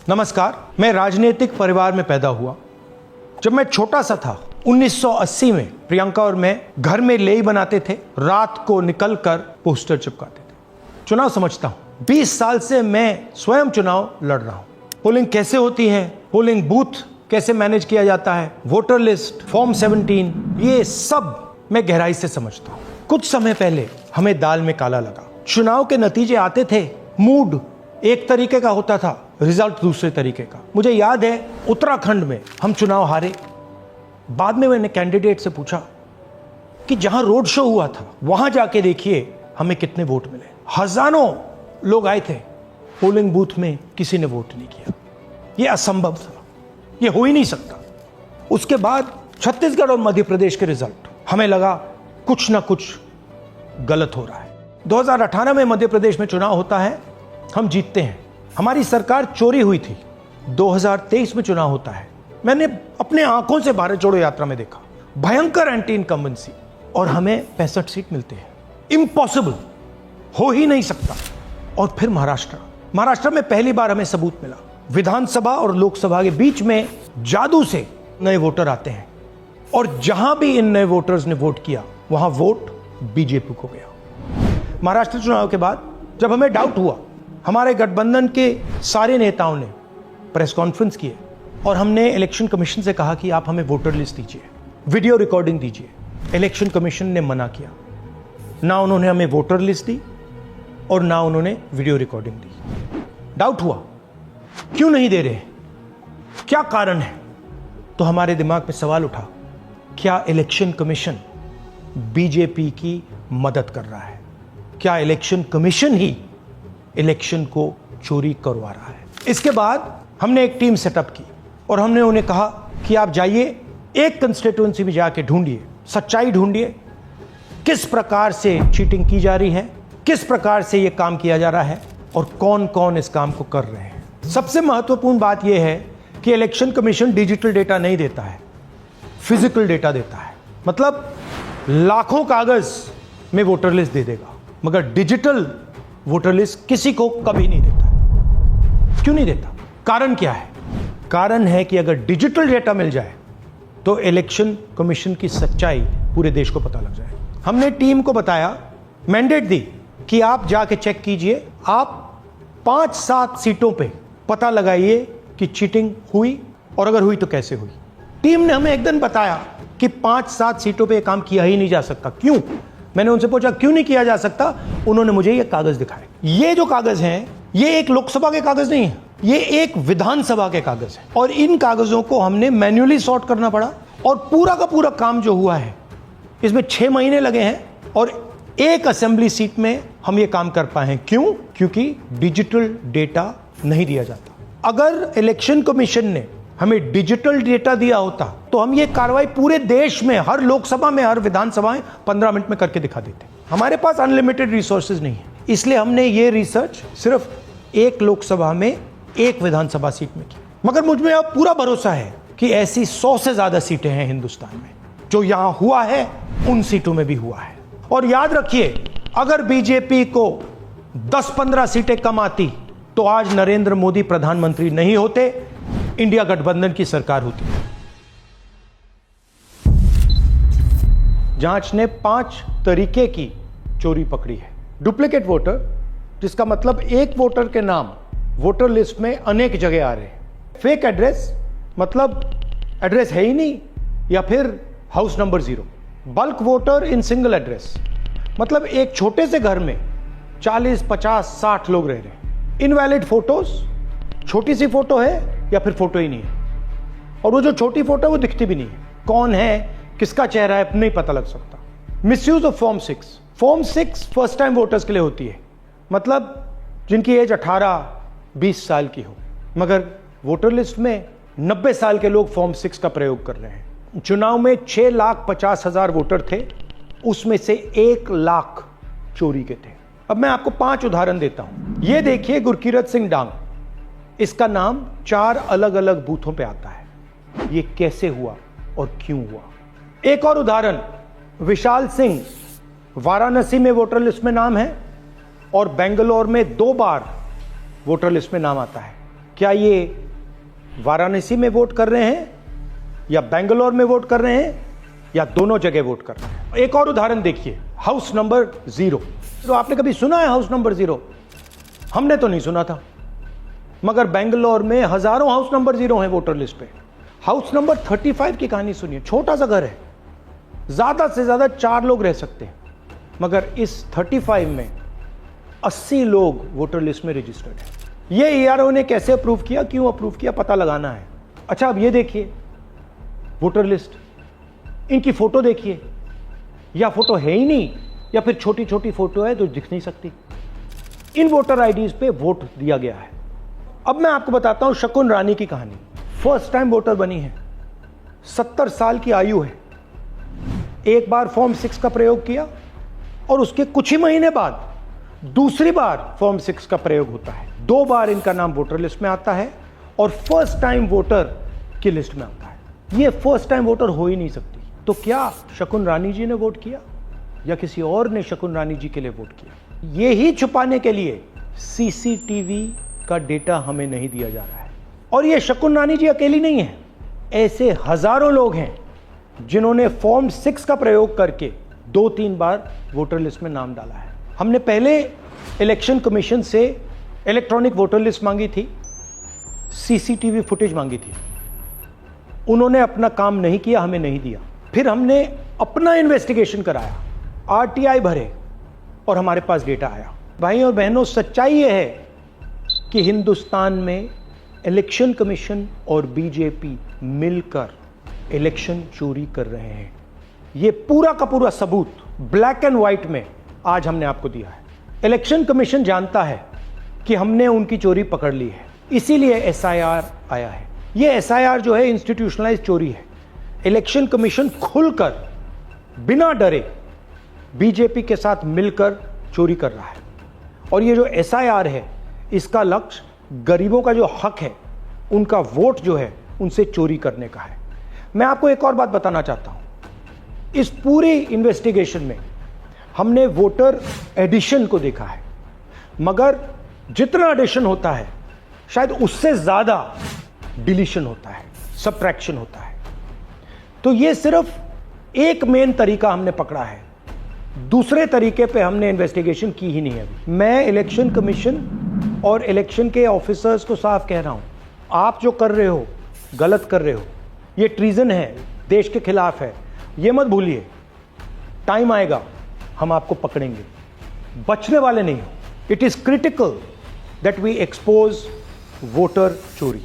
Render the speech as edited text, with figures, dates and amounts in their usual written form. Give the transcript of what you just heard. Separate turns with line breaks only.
नमस्कार। मैं राजनीतिक परिवार में पैदा हुआ। जब मैं छोटा सा था 1980 में प्रियंका और मैं घर में लेई बनाते थे, रात को निकलकर पोस्टर चिपकाते थे। चुनाव समझता हूं। 20 साल से मैं स्वयं चुनाव लड़ रहा हूं। पोलिंग कैसे होती है, पोलिंग बूथ कैसे मैनेज किया जाता है, वोटर लिस्ट, फॉर्म 17, ये सब मैं गहराई से समझता हूं। कुछ समय पहले हमें दाल में काला लगा। चुनाव के नतीजे आते थे, मूड एक तरीके का होता था, रिजल्ट दूसरे तरीके का। मुझे याद है उत्तराखंड में हम चुनाव हारे। बाद में मैंने कैंडिडेट से पूछा कि जहां रोड शो हुआ था वहां जाके देखिए हमें कितने वोट मिले। हजारों लोग आए थे, पोलिंग बूथ में किसी ने वोट नहीं किया। यह असंभव था, यह हो ही नहीं सकता। उसके बाद छत्तीसगढ़ और मध्य प्रदेश के रिजल्ट, हमें लगा कुछ ना कुछ गलत हो रहा है। 2018 में मध्य प्रदेश में चुनाव होता है, हम जीतते हैं। हमारी सरकार चोरी हुई थी। 2023 में चुनाव होता है, मैंने अपने आंखों से भारत जोड़ो यात्रा में देखा, भयंकर एंटी इनकम्बेंसी, और हमें 65 सीट मिलते हैं। इम्पॉसिबल, हो ही नहीं सकता। और फिर महाराष्ट्र में पहली बार हमें सबूत मिला। विधानसभा और लोकसभा के बीच में जादू से नए वोटर आते हैं, और जहां भी इन नए वोटर्स ने वोट किया वहां वोट बीजेपी को गया। महाराष्ट्र चुनाव के बाद जब हमें डाउट हुआ, हमारे गठबंधन के सारे नेताओं ने प्रेस कॉन्फ्रेंस किए और हमने इलेक्शन कमीशन से कहा कि आप हमें वोटर लिस्ट दीजिए, वीडियो रिकॉर्डिंग दीजिए। इलेक्शन कमीशन ने मना किया। ना उन्होंने हमें वोटर लिस्ट दी और ना उन्होंने वीडियो रिकॉर्डिंग दी। डाउट हुआ, क्यों नहीं दे रहे, क्या कारण है? तो हमारे दिमाग में सवाल उठा, क्या इलेक्शन कमीशन बीजेपी की मदद कर रहा है? क्या इलेक्शन कमीशन ही इलेक्शन को चोरी करवा रहा है? इसके बाद हमने एक टीम सेटअप की और हमने उन्हें कहा कि आप जाइए, एक कंस्टिट्यूएंसी में जाके ढूंढिए, सच्चाई ढूंढिए, किस प्रकार से चीटिंग की जा रही है, किस प्रकार से यह काम किया जा रहा है और कौन कौन इस काम को कर रहे हैं। सबसे महत्वपूर्ण बात यह है कि इलेक्शन कमीशन डिजिटल डेटा नहीं देता है, फिजिकल डेटा देता है। मतलब लाखों कागज में वोटर लिस्ट दे देगा, मगर डिजिटल वोटर लिस्ट किसी को कभी नहीं देता। क्यों नहीं देता? कारण क्या है? कारण है कि अगर डिजिटल डेटा मिल जाए तो इलेक्शन कमीशन की सच्चाई पूरे देश को पता लग जाए। हमने टीम को बताया, मैंडेट दी कि आप जाके चेक कीजिए, आप 5-7 सीटों पे पता लगाइए कि चीटिंग हुई, और अगर हुई तो कैसे हुई। टीम ने हमें एक दिन बताया कि 5-7 सीटों पे काम किया ही नहीं जा सकता। क्यों? मैंने उनसे पूछा क्यों नहीं किया जा सकता। उन्होंने मुझे ये कागज दिखाए। ये जो कागज हैं, ये एक लोकसभा के कागज नहीं है, ये एक विधानसभा के कागज है, और इन कागजों को हमने मैन्युअली सॉर्ट करना पड़ा। और पूरा का पूरा काम जो हुआ है, इसमें 6 महीने लगे हैं, और एक असेंबली सीट में हम ये काम कर पाए हैं। क्यों? क्योंकि डिजिटल डेटा नहीं दिया जाता। अगर इलेक्शन कमीशन ने हमें डिजिटल डेटा दिया होता तो हम ये कार्रवाई पूरे देश में, हर लोकसभा में, हर विधानसभा में 15 मिनट में करके दिखा देते। हमारे पास अनलिमिटेड रिसोर्सेज नहीं है, इसलिए हमने ये रिसर्च सिर्फ एक लोकसभा में, एक विधानसभा सीट में की। मगर मुझ में अब पूरा भरोसा है कि ऐसी 100 से ज्यादा सीटें हैं हिंदुस्तान में। जो यहां हुआ है उन सीटों में भी हुआ है। और याद रखिए, अगर बीजेपी को 10-15 सीटें कम आती तो आज नरेंद्र मोदी प्रधानमंत्री नहीं होते, इंडिया गठबंधन की सरकार होती। जांच ने 5 तरीके की चोरी पकड़ी है। डुप्लीकेट वोटर, जिसका मतलब एक वोटर के नाम वोटर लिस्ट में अनेक जगह आ रहे हैं। फेक एड्रेस, मतलब एड्रेस है ही नहीं या फिर house number 0। Bulk voter in single address, मतलब एक छोटे से घर में 40, 50, 60 लोग रह रहे हैं। इनवैलिड फोटोज, छोटी सी फोटो है या फिर फोटो ही नहीं है, और वो जो छोटी फोटो है वो दिखती भी नहीं है। कौन है, किसका चेहरा है, नहीं पता लग सकता। Misuse of form 6। Form 6 first time voters के लिए होती है, मतलब जिनकी एज 18-20 साल की हो, मगर वोटर लिस्ट में 90 साल के लोग फॉर्म 6 का प्रयोग कर रहे हैं। चुनाव में 6,50,000 वोटर थे, उसमें से 1 लाख चोरी के थे। अब मैं आपको 5 उदाहरण देता हूं। ये देखिए, गुरकीरत सिंह डांग, इसका नाम 4 अलग अलग बूथों पे आता है। ये कैसे हुआ और क्यों हुआ? एक और उदाहरण, विशाल सिंह, वाराणसी में वोटर लिस्ट में नाम है और बेंगलोर में 2 बार वोटर लिस्ट में नाम आता है। क्या ये वाराणसी में वोट कर रहे हैं या बेंगलोर में वोट कर रहे हैं या दोनों जगह वोट कर रहे हैं? एक और उदाहरण देखिए, हाउस नंबर 0। तो आपने कभी सुना है हाउस नंबर 0? हमने तो नहीं सुना था, मगर बेंगलोर में हजारों हाउस नंबर 0 हैं वोटर लिस्ट पे। हाउस नंबर 35 की कहानी सुनिए। छोटा सा घर है, ज्यादा से ज्यादा 4 लोग रह सकते हैं, मगर इस 35 में 80 लोग वोटर लिस्ट में रजिस्टर्ड हैं। ये ईआरओ ने कैसे अप्रूव किया, क्यों अप्रूव किया, पता लगाना है। अच्छा, अब ये देखिए वोटर लिस्ट, इनकी फोटो देखिए, या फोटो है ही नहीं या फिर छोटी छोटी फोटो है तो दिख नहीं सकती। इन वोटर आईडीज पे वोट दिया गया है। अब मैं आपको बताता हूं शकुन रानी की कहानी। फर्स्ट टाइम वोटर बनी है, 70 साल की आयु है। एक बार फॉर्म 6 का प्रयोग किया और उसके कुछ ही महीने बाद दूसरी बार फॉर्म 6 का प्रयोग होता है। 2 बार इनका नाम वोटर लिस्ट में आता है और फर्स्ट टाइम वोटर की लिस्ट में आता है। ये फर्स्ट टाइम वोटर हो ही नहीं सकती। तो क्या शकुन रानी जी ने वोट किया या किसी और ने शकुन रानी जी के लिए वोट किया? ये ही छुपाने के लिए सीसीटीवी का डेटा हमें नहीं दिया जा रहा है। और ये शकुन रानी जी अकेली नहीं है, ऐसे हजारों लोग हैं जिन्होंने फॉर्म 6 का प्रयोग करके 2-3 बार वोटर लिस्ट में नाम डाला है। हमने पहले इलेक्शन कमीशन से इलेक्ट्रॉनिक वोटर लिस्ट मांगी थी, सीसीटीवी फुटेज मांगी थी। उन्होंने अपना काम नहीं किया, हमें नहीं दिया। फिर हमने अपना इन्वेस्टिगेशन कराया, आरटीआई भरे और हमारे पास डेटा आया। भाई और बहनों, सच्चाई यह है कि हिंदुस्तान में इलेक्शन कमीशन और बीजेपी मिलकर इलेक्शन चोरी कर रहे हैं। यह पूरा का पूरा सबूत ब्लैक एंड व्हाइट में आज हमने आपको दिया है। इलेक्शन कमीशन जानता है कि हमने उनकी चोरी पकड़ ली है, इसीलिए एसआईआर आया है। यह एसआईआर जो है इंस्टीट्यूशनलाइज चोरी है। इलेक्शन कमीशन खुलकर बिना डरे बीजेपी के साथ मिलकर चोरी कर रहा है। और ये जो एसआईआर है, इसका लक्ष्य गरीबों का जो हक है, उनका वोट जो है, उनसे चोरी करने का है। मैं आपको एक और बात बताना चाहता हूं। इस पूरी इन्वेस्टिगेशन में हमने वोटर एडिशन को देखा है, मगर जितना एडिशन होता है शायद उससे ज्यादा डिलीशन होता है, सबट्रैक्शन होता है। तो ये सिर्फ एक मेन तरीका हमने पकड़ा है, दूसरे तरीके पे हमने इन्वेस्टिगेशन की ही नहीं है अभी। मैं इलेक्शन कमीशन और इलेक्शन के ऑफिसर्स को साफ कह रहा हूं, आप जो कर रहे हो गलत कर रहे हो, ये ट्रीजन है, देश के खिलाफ है। ये मत भूलिए, टाइम आएगा हम आपको पकड़ेंगे, बचने वाले नहीं हो। It is critical that we expose voter चोरी।